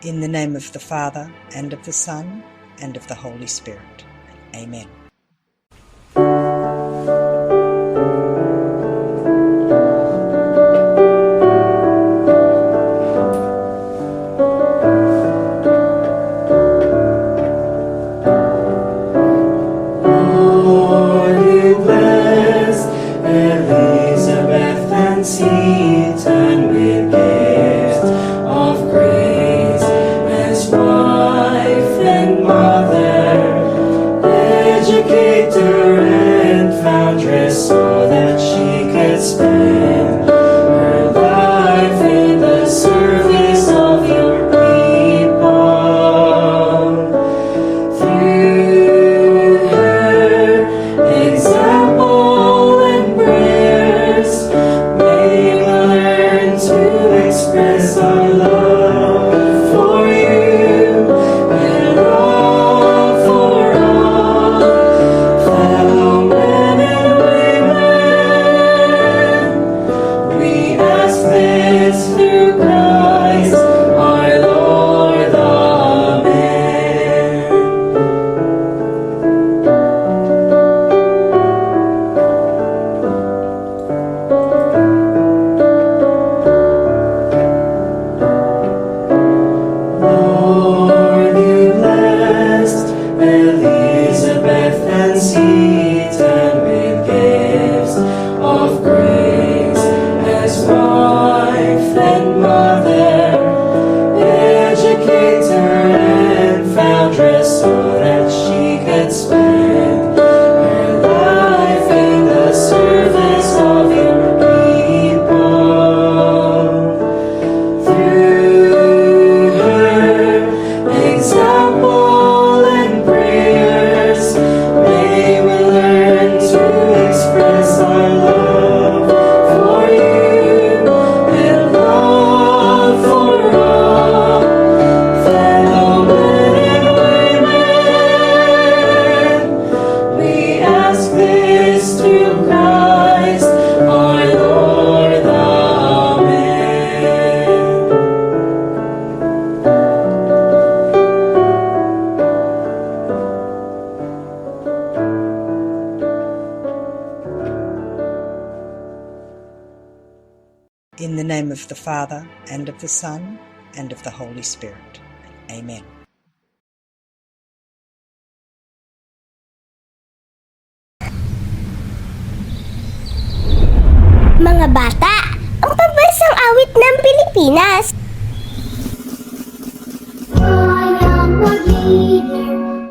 In the name of the Father, and of the Son, and of the Holy Spirit. Amen. Lord, you bless Elizabeth and Seton with gifts of grace as wife and mother, educator and foundress, so that she could spend her life in the service of your people. Through her example and prayers, may we learn to express our love for you and love for all fellow men and women. We ask this through Christ our Lord. Amen. Lord, you blessed Elizabeth and Seton with gifts of grace as wife and mother, educator and foundress, so that she could spend her life in the service of your people. Through her example and prayers, may we learn to express our love for you and love for all fellow men and women. We ask this through Christ our Lord. Amen. In the name of the Father, and of the Son, and of the Holy Spirit. Amen. Mga bata, ang pambansang awit ng Pilipinas. Kayang mag-ibig,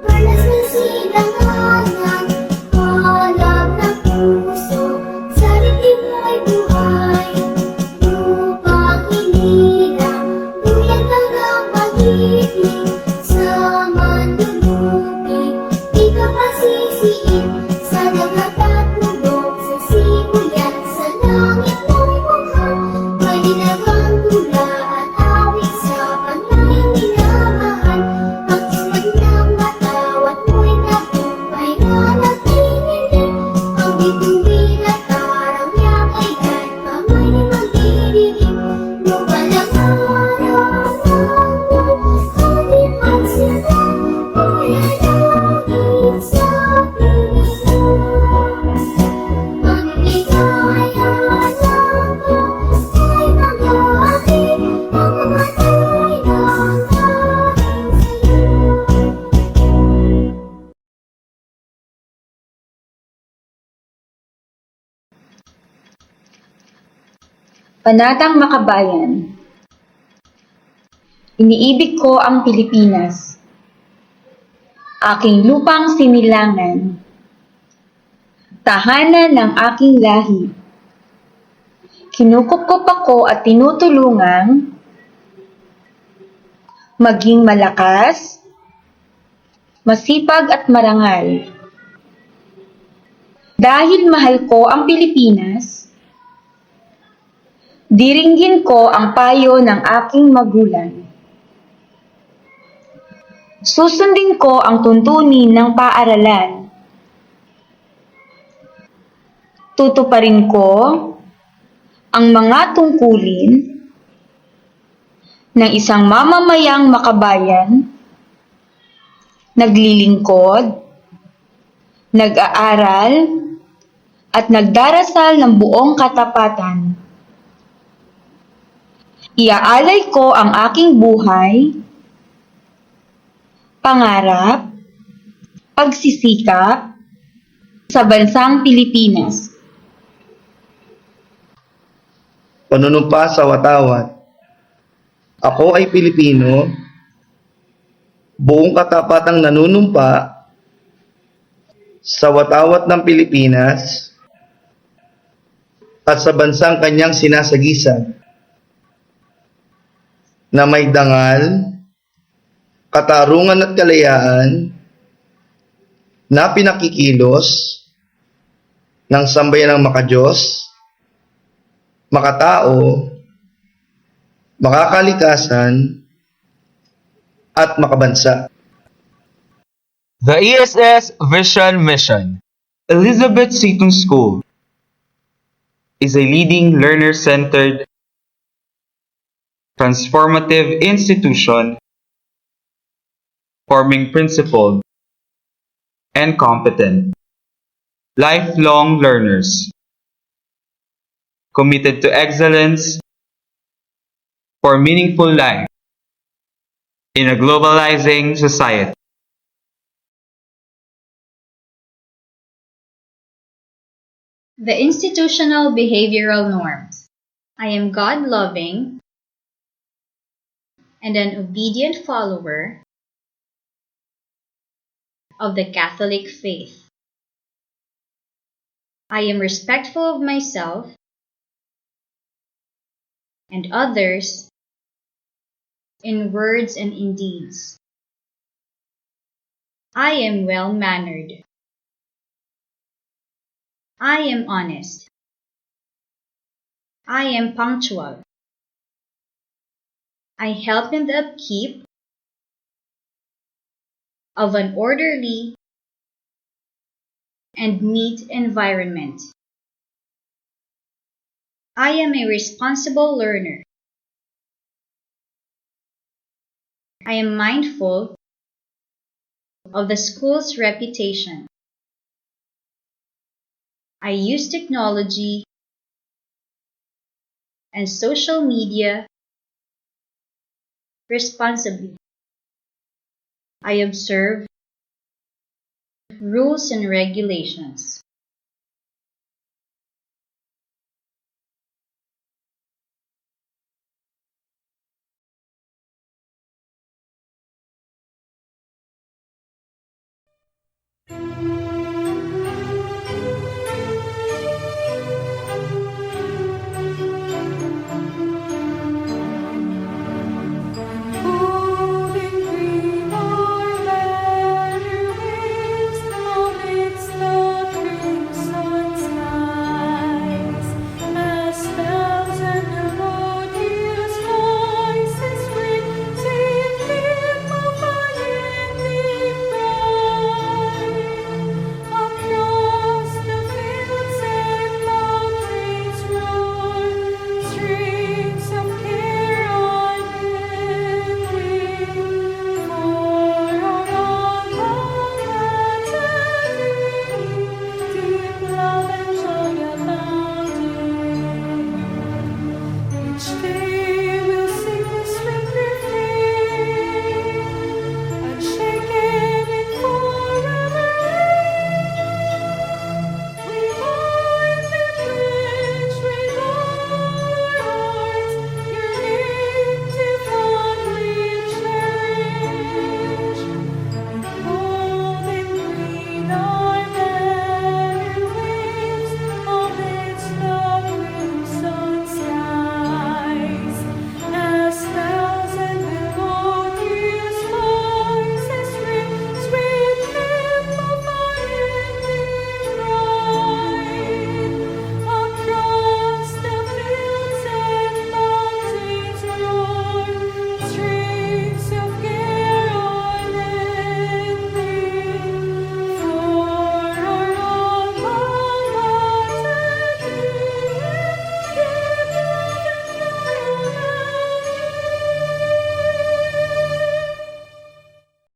perlas ng silanganan, halap ng puso, sa litim ay buhay. Upang hinirang, duyan hanggang pag-ibig, sa mandulupig, di ka masisiin, sa dagat at bundok, sa sibuyan, sa langit mong mukha, may dinagang tula at awit sa panay minamahal. Pagsunod ng matawat mo'y tagumpay na nagtinilig, ang bituin at parang yakay at kamay ni magdidilig. Lupa ng araw hati pagsila, kaya langit sa Pilipinas. Ang ligaya lang ko ay mag-aakit, ang mamatay ng aking sa'yo. Panatang Makabayan. Iniibig ko ang Pilipinas, aking lupang sinilangan, tahanan ng aking lahi. Kinukupkup ako at tinutulungang maging malakas, masipag at marangal. Dahil mahal ko ang Pilipinas, diringgin ko ang payo ng aking magulang. Susundin ko ang tuntunin ng paaralan. Tutuparin ko ang mga tungkulin ng isang mamamayang makabayan, naglilingkod, nag-aaral, at nagdarasal ng buong katapatan. Iaalay ko ang aking buhay, pangarap, pagsisikap sa bansang Pilipinas. Panunumpa sa watawat. Ako ay Pilipino, buong katapatang nanunumpa sa watawat ng Pilipinas at sa bansang kanyang sinasagisan, na may dangal, katarungan at kalayaan na pinakikilos ng sambayan ng makadiyos, makatao, makakalikasan, at makabansa. The ESS Vision Mission. Elizabeth Seton School is a leading learner-centered, transformative institution forming principled and competent, lifelong learners committed to excellence for meaningful life in a globalizing society. The institutional behavioral norms. I am God-loving and an obedient follower of the Catholic faith. I am respectful of myself and others in words and in deeds. I am well-mannered. I am honest. I am punctual. I help in the upkeep of an orderly and neat environment. I am a responsible learner. I am mindful of the school's reputation. I use technology and social media responsibly. I observe rules and regulations.